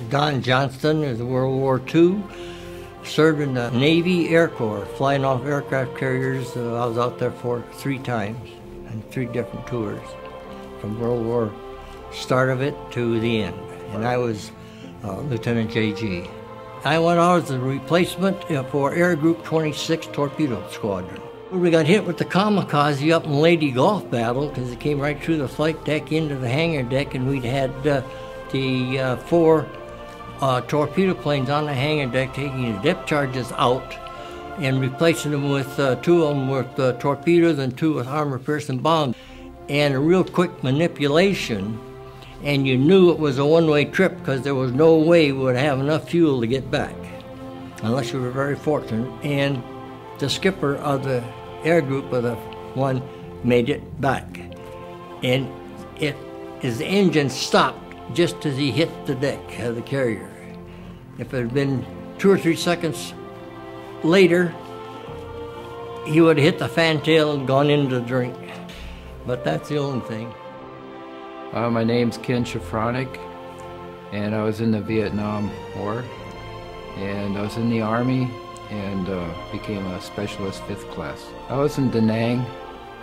Don Johnston is World War II, served in the Navy Air Corps, flying off aircraft carriers. I was out there for 3 times and 3 different tours, from World War start of it to the end. And I was Lieutenant J.G. I went out as a replacement for Air Group 26 Torpedo Squadron. We got hit with the kamikaze up in Lady Gulf battle because it came right through the flight deck into the hangar deck, and we'd had the 4 torpedo planes on the hangar deck taking the depth charges out and replacing them with 2 of them with torpedoes and 2 with armor-piercing bombs. And a real quick manipulation, and you knew it was a one-way trip because there was no way we would have enough fuel to get back, unless you were very fortunate. And the skipper of the air group of the one made it back. And his engine stopped just as he hit the deck of the carrier. If it had been 2 or 3 seconds later, he would have hit the fantail and gone into the drink. But that's the only thing. My name's Ken Shafronic, and I was in the Vietnam War, and I was in the Army and became a specialist 5th class. I was in Da Nang,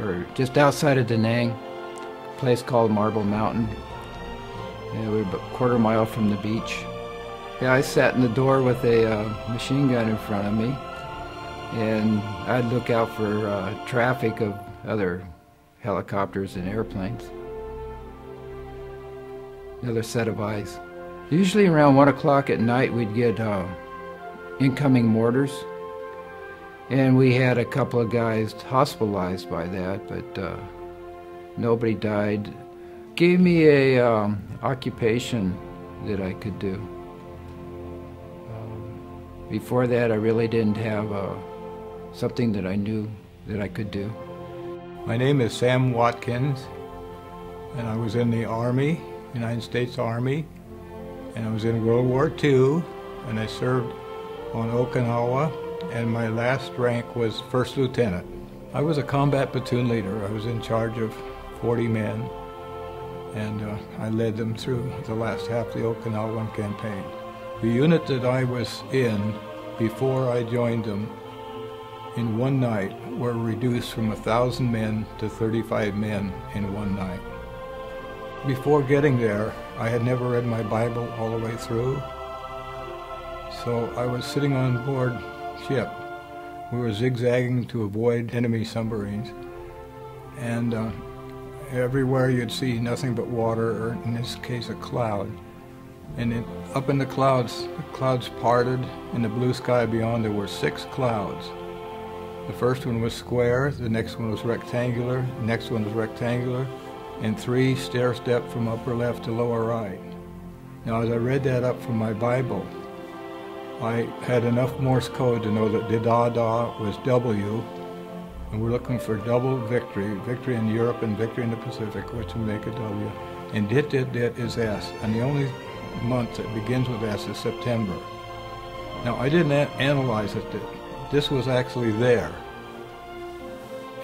or just outside of Da Nang, a place called Marble Mountain. And we were about a quarter mile from the beach. Yeah, I sat in the door with a machine gun in front of me, and I'd look out for traffic of other helicopters and airplanes. Another set of eyes. Usually around 1 o'clock at night we'd get incoming mortars, and we had a couple of guys hospitalized by that, but nobody died. Gave me a occupation that I could do. Before that I really didn't have something that I knew that I could do. My name is Sam Watkins, and I was in the Army, United States Army, and I was in World War II, and I served on Okinawa, and my last rank was First Lieutenant. I was a combat platoon leader. I was in charge of 40 men, and I led them through the last half of the Okinawan campaign. The unit that I was in before I joined them, in one night, were reduced from 1,000 men to 35 men in one night. Before getting there, I had never read my Bible all the way through, so I was sitting on board ship. We were zigzagging to avoid enemy submarines, and everywhere you'd see nothing but water, or in this case a cloud. And up in the clouds parted. In the blue sky beyond there were 6 clouds. The first one was square, the next one was rectangular, the next one was rectangular, and 3 stair-step from upper left to lower right. Now as I read that up from my Bible, I had enough Morse code to know that da-da was W, and we're looking for double victory, victory in Europe and victory in the Pacific, which would make a W. And dit is S, and the only month that begins with S is September. Now I didn't analyze it, this was actually there.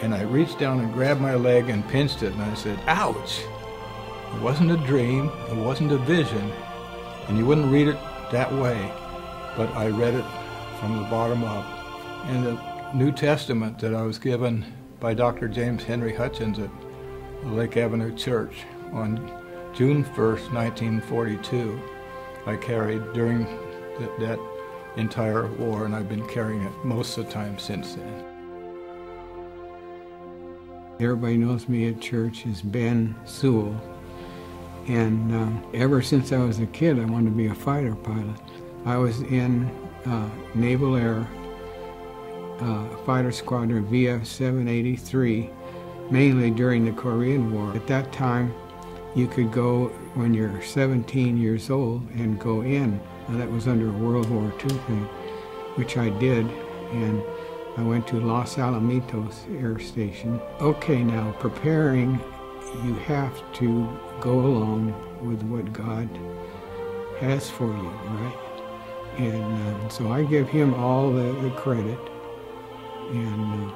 And I reached down and grabbed my leg and pinched it, and I said, ouch! It wasn't a dream, it wasn't a vision, and you wouldn't read it that way, but I read it from the bottom up. In the New Testament that I was given by Dr. James Henry Hutchins at Lake Avenue Church on June 1st, 1942, I carried during that entire war, and I've been carrying it most of the time since then. Everybody knows me at church as Ben Sewell, and ever since I was a kid I wanted to be a fighter pilot. I was in Naval Air Fighter Squadron VF 783, mainly during the Korean War. At that time you could go when you're 17 years old and go in. That was under a World War II thing, which I did, and I went to Los Alamitos Air Station. Okay, now preparing, you have to go along with what God has for you, right? And so I give him all the credit, and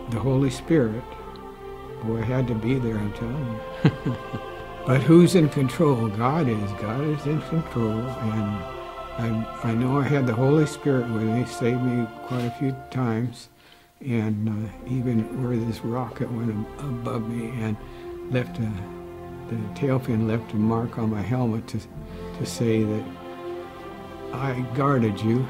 the Holy Spirit, boy, had to be there, I'm telling you. But who's in control? God is. God is in control, and I know I had the Holy Spirit with me, saved me quite a few times, and even where this rocket went above me and left the tail fin left a mark on my helmet to say that I guarded you.